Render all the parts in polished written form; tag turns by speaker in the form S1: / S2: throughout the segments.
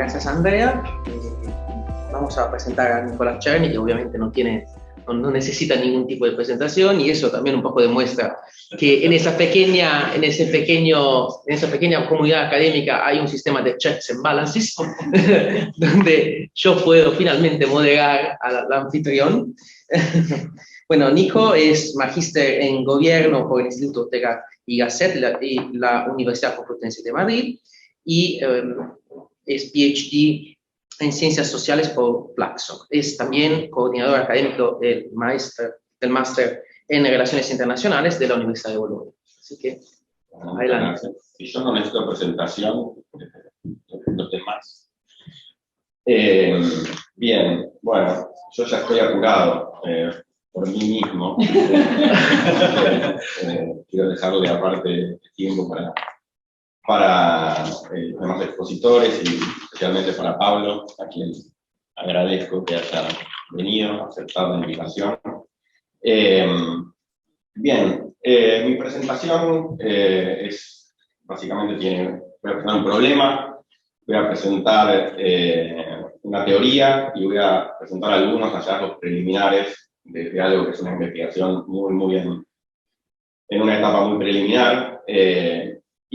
S1: gracias Andrea. Vamos a presentar a Nicolás Cherny, que obviamente no necesita ningún tipo de presentación, y eso también un poco demuestra que en esa pequeña comunidad académica hay un sistema de checks and balances, donde yo puedo finalmente moderar al anfitrión. Bueno, Nico es magíster en gobierno por el Instituto Ortega y Gasset y la Universidad Complutense de Madrid, y es PhD en Ciencias Sociales por Flaxo. Es también coordinador académico del máster en Relaciones Internacionales de la Universidad de Bolonia. Así que, adelante.
S2: Y yo no necesito presentación, los demás. Bien, bueno, yo ya estoy apurado por mí mismo. Quiero dejarle aparte tiempo para los demás expositores y especialmente para Pablo, a quien agradezco que haya venido, aceptado la invitación. Bien, mi presentación es, básicamente voy a presentar un problema, voy a presentar una teoría y voy a presentar algunos hallazgos preliminares de algo que es una investigación muy en una etapa muy preliminar.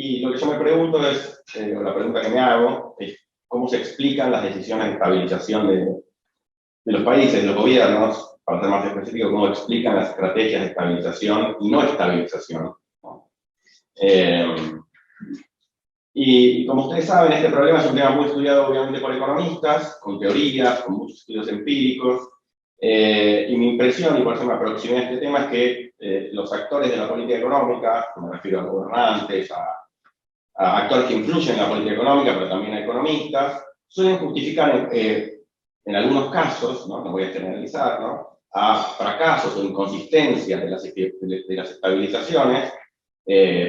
S2: Y lo que yo me pregunto es, o la pregunta que me hago, es cómo se explican las decisiones de estabilización de los países, de los gobiernos, para ser más específico, cómo explican las estrategias de estabilización y no estabilización. Y como ustedes saben, este problema es un tema muy estudiado obviamente por economistas, con teorías, con muchos estudios empíricos, y mi impresión, y por eso me aproximé a este tema, es que los actores de la política económica, me refiero a gobernantes, a actores que influyen en la política económica, pero también a economistas, suelen justificar en algunos casos, no voy a generalizar, a fracasos o inconsistencias de las estabilizaciones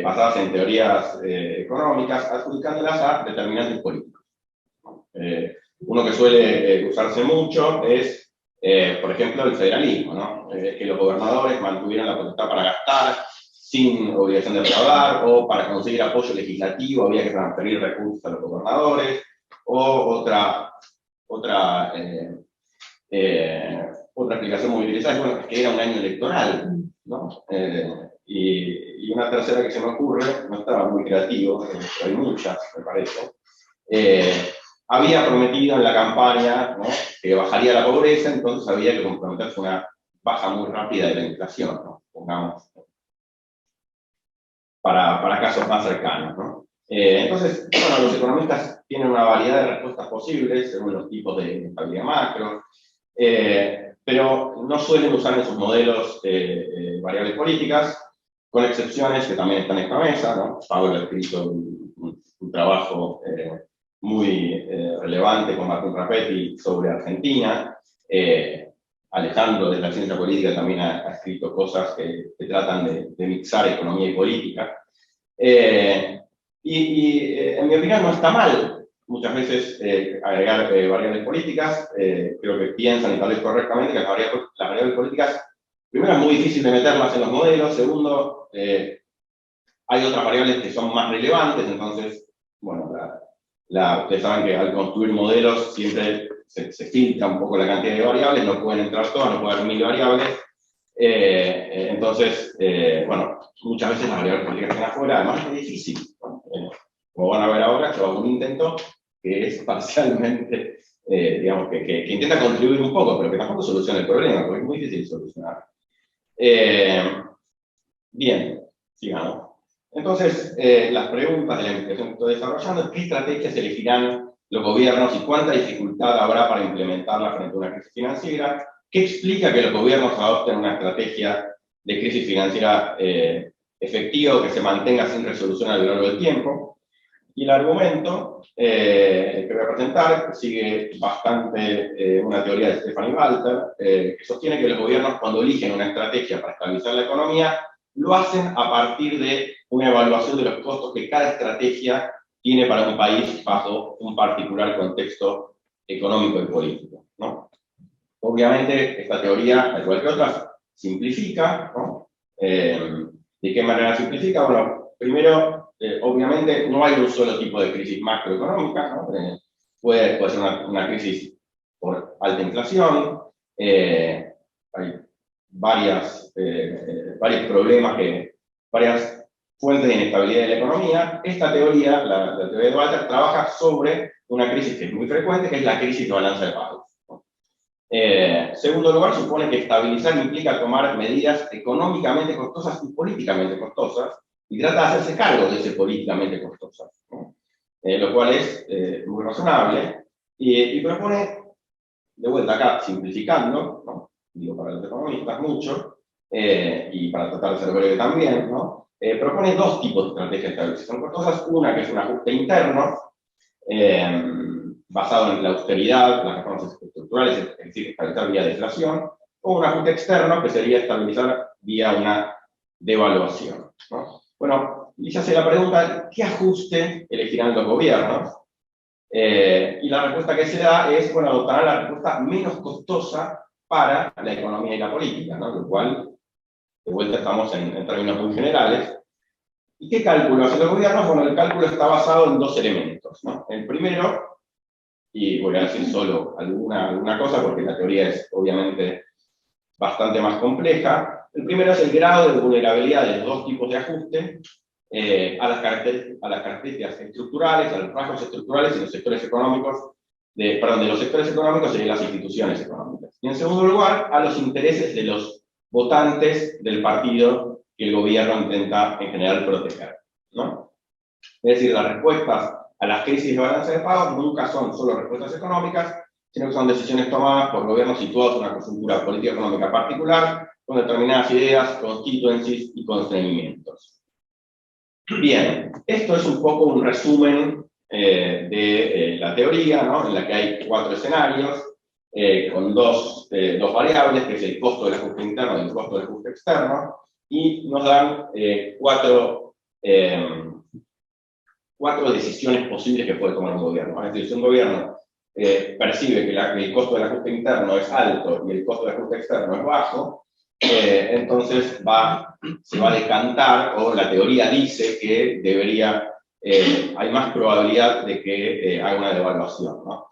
S2: basadas en teorías económicas, adjudicándolas a determinantes políticos. Uno que suele usarse mucho es, por ejemplo, el federalismo, que los gobernadores mantuvieran la potestad para gastar sin obligación de recaudar, o para conseguir apoyo legislativo había que transferir recursos a los gobernadores, o otra explicación muy utilizada es, bueno, que era un año electoral, y una tercera que se me ocurre, no estaba muy creativo, hay muchas, me parece, había prometido en la campaña que bajaría la pobreza, entonces había que comprometerse a una baja muy rápida de la inflación, pongamos, para casos más cercanos. Entonces, bueno, los economistas tienen una variedad de respuestas posibles según los tipos de estabilidad macro, pero no suelen usar en sus modelos variables políticas, con excepciones que también están en esta mesa, Pablo ha escrito un trabajo muy relevante con Martín Rapetti sobre Argentina. Alejandro, de la ciencia política, también ha escrito cosas que tratan de mixar economía y política. En mi opinión no está mal muchas veces agregar variables políticas. Creo que piensan, y tal vez correctamente, que las variables políticas, primero, es muy difícil de meterlas en los modelos. Segundo, hay otras variables que son más relevantes. Entonces, bueno, ustedes saben que al construir modelos siempre se filtra un poco la cantidad de variables, no pueden entrar todas, no pueden haber 1000 variables. Entonces, bueno, muchas veces las variables políticas están afuera, además es difícil. Como van a ver ahora, yo hago un intento que es parcialmente, digamos, que intenta contribuir un poco, pero que tampoco soluciona el problema, porque es muy difícil solucionar. Bien, sigamos. Entonces, las preguntas de la investigación que estoy desarrollando es: ¿qué estrategias elegirán los gobiernos y cuánta dificultad habrá para implementarla frente a una crisis financiera? ¿Qué explica que los gobiernos adopten una estrategia de crisis financiera efectiva o que se mantenga sin resolución a lo largo del tiempo? Y el argumento que voy a presentar sigue bastante una teoría de Stefan Walter, que sostiene que los gobiernos, cuando eligen una estrategia para estabilizar la economía, lo hacen a partir de una evaluación de los costos que cada estrategia tiene para un país bajo un particular contexto económico y político, Obviamente, esta teoría, al igual que otras, simplifica, ¿de qué manera simplifica? Bueno, primero, obviamente, no hay un solo tipo de crisis macroeconómica, puede ser una crisis por alta inflación, hay varios problemas, varias fuentes de inestabilidad de la economía. Esta teoría, la teoría de Walter, trabaja sobre una crisis que es muy frecuente, que es la crisis de balanza de pagos. Segundo lugar, supone que estabilizar implica tomar medidas económicamente costosas y políticamente costosas, y trata de hacerse cargo de ese políticamente costosas, ¿no? Lo cual es muy razonable, y propone, de vuelta acá, simplificando, ¿no? Digo para los economistas mucho, y para tratar de ser breve también, ¿no? Propone dos tipos de estrategias de estabilización costosas, una que es un ajuste interno, basado en la austeridad, las reformas estructurales, es decir, estabilizar vía deflación, o un ajuste externo, que sería estabilizar vía una devaluación, ¿no? Bueno, y se hace la pregunta, ¿qué ajuste elegirán los gobiernos? Y la respuesta que se da es, bueno, adoptarán la respuesta menos costosa para la economía y la política, ¿no? Lo cual, de vuelta estamos en términos muy generales. ¿Y qué cálculo hacen los gobiernos? Bueno, el cálculo está basado en dos elementos, ¿no? El primero, y voy a decir solo alguna cosa porque la teoría es obviamente bastante más compleja. El primero es el grado de vulnerabilidad de los dos tipos de ajuste a las características estructurales, a los rasgos estructurales y los sectores económicos, de los sectores económicos y de las instituciones económicas. Y en segundo lugar, a los intereses de los votantes del partido que el gobierno intenta en general proteger, ¿no? Es decir, las respuestas a las crisis de balance de pagos nunca son solo respuestas económicas, sino que son decisiones tomadas por gobiernos situados en una coyuntura política económica particular, con determinadas ideas, constituencies y constreñimientos. Bien, esto es un poco un resumen de la teoría, ¿no? En la que hay cuatro escenarios, con dos variables, que es el costo del ajuste interno y el costo del ajuste externo, y nos dan cuatro decisiones posibles que puede tomar un gobierno. Es decir, si un gobierno percibe que el costo del ajuste interno es alto y el costo del ajuste externo es bajo, entonces se va a decantar, o la teoría dice que hay más probabilidad de que haga una devaluación, ¿no?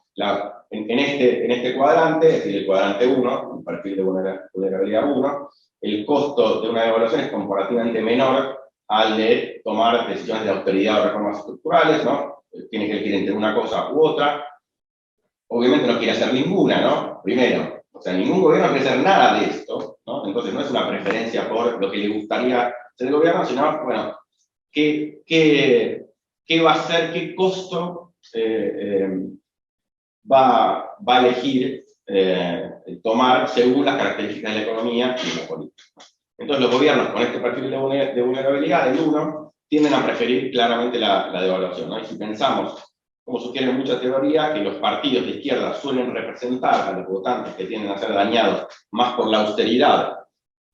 S2: En este cuadrante, es decir, el cuadrante 1, el perfil de vulnerabilidad 1, el costo de una devaluación es comparativamente menor al de tomar decisiones de austeridad o reformas estructurales, ¿no? Tiene que elegir entre una cosa u otra. Obviamente no quiere hacer ninguna, ¿no? Primero, o sea, ningún gobierno quiere hacer nada de esto, ¿no? Entonces no es una preferencia por lo que le gustaría hacer el gobierno, sino, bueno, ¿qué va a hacer, qué costo va a elegir tomar según las características de la economía y la política? Entonces los gobiernos con este perfil de vulnerabilidad, el 1, tienden a preferir claramente la devaluación, ¿no? Y si pensamos, como sugiere mucha teoría, que los partidos de izquierda suelen representar a los votantes que tienden a ser dañados más por la austeridad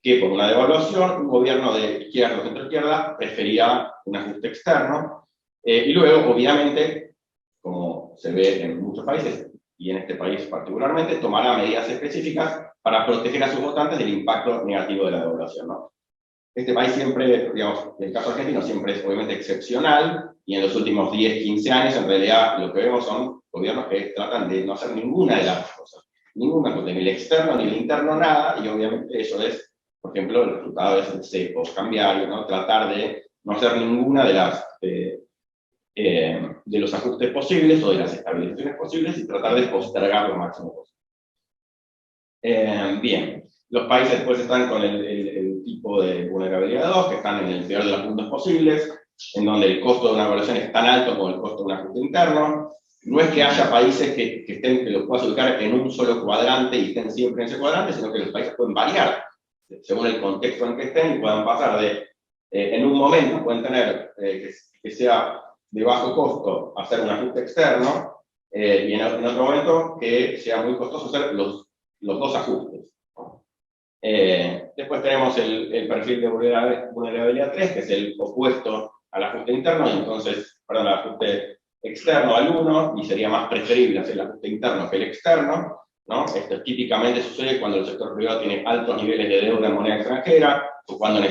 S2: que por una devaluación, un gobierno de izquierda o centro-izquierda prefería un ajuste externo, y luego, obviamente, como se ve en muchos países, y en este país particularmente, tomará medidas específicas para proteger a sus votantes del impacto negativo de la devaluación, ¿no? Este país siempre, digamos, en el caso argentino, siempre es obviamente excepcional, y en los últimos 10, 15 años, en realidad, lo que vemos son gobiernos que tratan de no hacer ninguna de las cosas. Ninguna, ni el externo ni el interno, nada, y obviamente eso es, por ejemplo, el resultado es el cepo cambiario, ¿no? Tratar de no hacer ninguna de los ajustes posibles o de las estabilizaciones posibles y tratar de postergar lo máximo posible. Bien, los países después están con el tipo de vulnerabilidad 2, que están en el peor de los puntos posibles, en donde el costo de una evaluación es tan alto como el costo de un ajuste interno. No es que haya países que los puedas ubicar en un solo cuadrante y estén siempre en ese cuadrante, sino que los países pueden variar según el contexto en que estén, y puedan pasar de, en un momento pueden tener que sea de bajo costo hacer un ajuste externo, y en otro momento que sea muy costoso hacer los dos ajustes, ¿no? Después tenemos el perfil de vulnerabilidad 3, que es el opuesto al ajuste interno, y entonces, perdón, al ajuste externo al 1, y sería más preferible hacer el ajuste interno que el externo, ¿no? Esto típicamente sucede cuando el sector privado tiene altos niveles de deuda en moneda extranjera, o cuando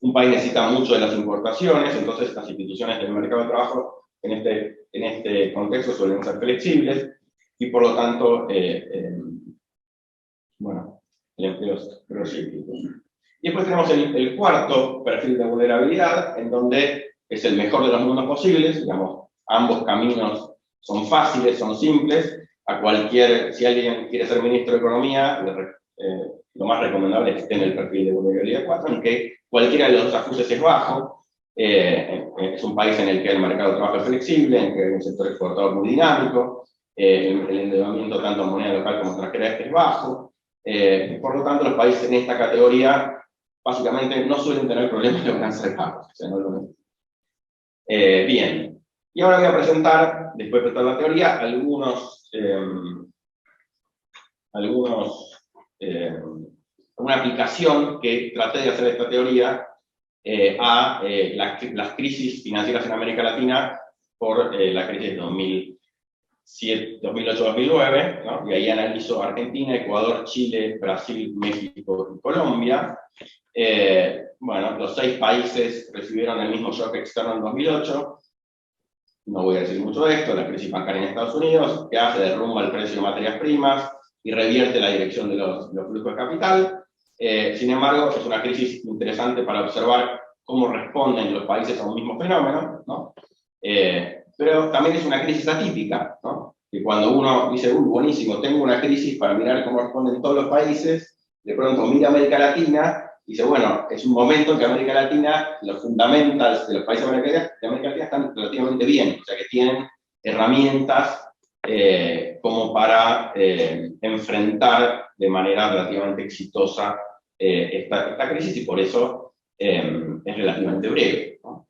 S2: un país necesita mucho de las importaciones, entonces las instituciones del mercado de trabajo en este contexto suelen ser flexibles y por lo tanto, bueno, el empleo es proyectivo. Y después tenemos el cuarto perfil de vulnerabilidad, en donde es el mejor de los mundos posibles, digamos, ambos caminos son fáciles, son simples, si alguien quiere ser ministro de Economía, lo más recomendable es que esté en el perfil de vulnerabilidad 4, en que cualquiera de los dos ajustes es bajo, es un país en el que el mercado de trabajo es flexible, en que hay un sector exportador muy dinámico, el endeudamiento tanto en moneda local como extranjera es bajo, por lo tanto los países en esta categoría básicamente no suelen tener problemas de balance de pagos. O sea, bien, y ahora voy a presentar, después de toda la teoría, una aplicación que traté de hacer esta teoría a las crisis financieras en América Latina por la crisis de 2008-2009, ¿no? Y ahí analizo Argentina, Ecuador, Chile, Brasil, México y Colombia. Bueno, los 6 países recibieron el mismo shock externo en 2008. No voy a decir mucho de esto, la crisis bancaria en Estados Unidos, que hace derrumba el precio de materias primas y revierte la dirección de los flujos de capital. Sin embargo, es una crisis interesante para observar cómo responden los países a un mismo fenómeno, ¿no? Pero también es una crisis atípica, ¿no? Que cuando uno dice, buenísimo, tengo una crisis para mirar cómo responden todos los países, de pronto mira América Latina y dice, bueno, es un momento en que América Latina, los fundamentals de los países de América Latina están relativamente bien, o sea que tienen herramientas como para enfrentar de manera relativamente exitosa esta crisis, y por eso es relativamente breve, ¿no?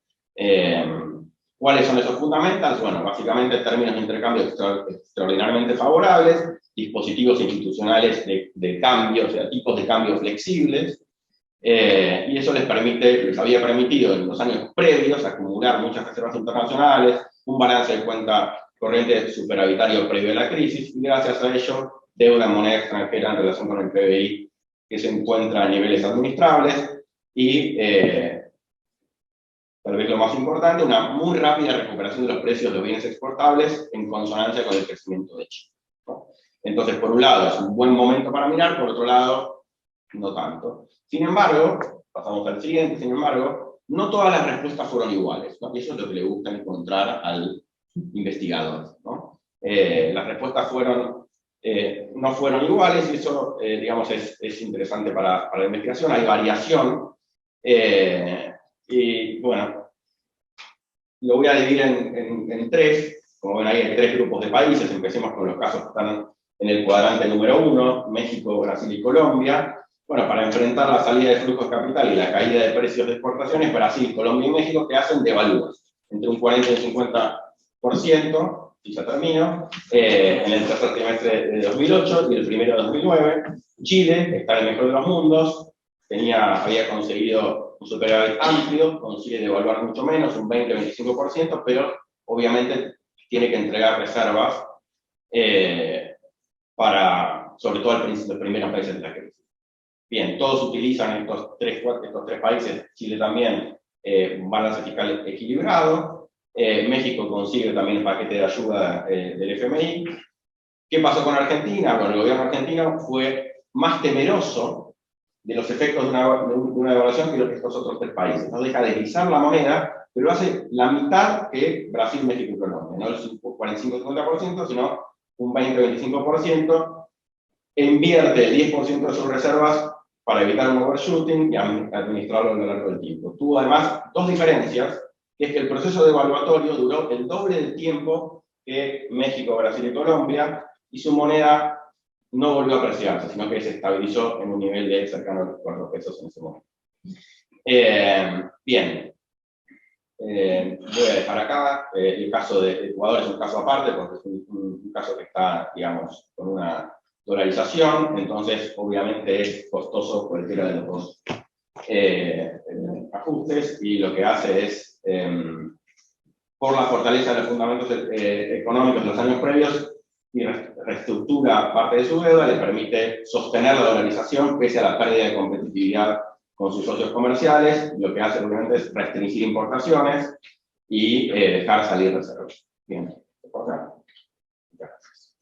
S2: ¿Cuáles son esos fundamentals? Bueno, básicamente términos de intercambio extraordinariamente favorables, dispositivos institucionales de cambio, o sea, tipos de cambio flexibles, y eso les había permitido en los años previos acumular muchas reservas internacionales, un balance de cuenta corriente superavitario previo a la crisis, y gracias a ello, deuda en moneda extranjera en relación con el PBI que se encuentra a niveles administrables, y tal vez lo más importante, una muy rápida recuperación de los precios de los bienes exportables en consonancia con el crecimiento de China, ¿no? Entonces, por un lado, es un buen momento para mirar, por otro lado, no tanto. Sin embargo, pasamos al siguiente, sin embargo, no todas las respuestas fueron iguales, ¿no? Y eso es lo que le gusta encontrar al investigador, ¿no? Las respuestas no fueron iguales, y eso, digamos, es interesante para la investigación. Hay variación, y bueno, lo voy a dividir en 3, como ven ahí hay 3 grupos de países. Empecemos con los casos que están en el cuadrante número 1, México, Brasil y Colombia. Bueno, para enfrentar la salida de flujos de capital y la caída de precios de exportaciones, Brasil, Colombia y México, que hacen devalúan entre un 40 y un 50%, y ya termino, en el tercer trimestre de 2008 y el primero de 2009. Chile está en el mejor de los mundos, había conseguido un superávit amplio, consigue devaluar mucho menos, un 20-25%, pero obviamente tiene que entregar reservas sobre todo al principio, los primeros meses de la crisis. Bien, todos utilizan estos tres países, Chile también, un balance fiscal equilibrado. México consigue también el paquete de ayuda del FMI. ¿Qué pasó con Argentina? Bueno, el gobierno argentino fue más temeroso de los efectos de una devaluación que estos otros 3 países. No deja de deslizar la moneda, pero hace la mitad que Brasil, México y Colombia. No el 45-50%, sino un 20-25%. Invierte el 10% de sus reservas para evitar un overshooting y administrarlo a lo largo del tiempo. Tuvo además 2 diferencias, que es que el proceso devaluatorio duró el doble del tiempo que México, Brasil y Colombia, y su moneda no volvió a apreciarse, sino que se estabilizó en un nivel de cercano a los 4 pesos en ese momento. Bien, voy a dejar acá, el caso de Ecuador es un caso aparte, porque es un caso que está, digamos, con una dolarización, entonces obviamente es costoso cualquiera de los 2 ajustes, y lo que hace es, por la fortaleza de los fundamentos económicos de los años previos, y reestructura parte de su deuda, le permite sostener la dolarización pese a la pérdida de competitividad con sus socios comerciales. Lo que hace obviamente es restringir importaciones, y dejar salir reservas. Bien, gracias.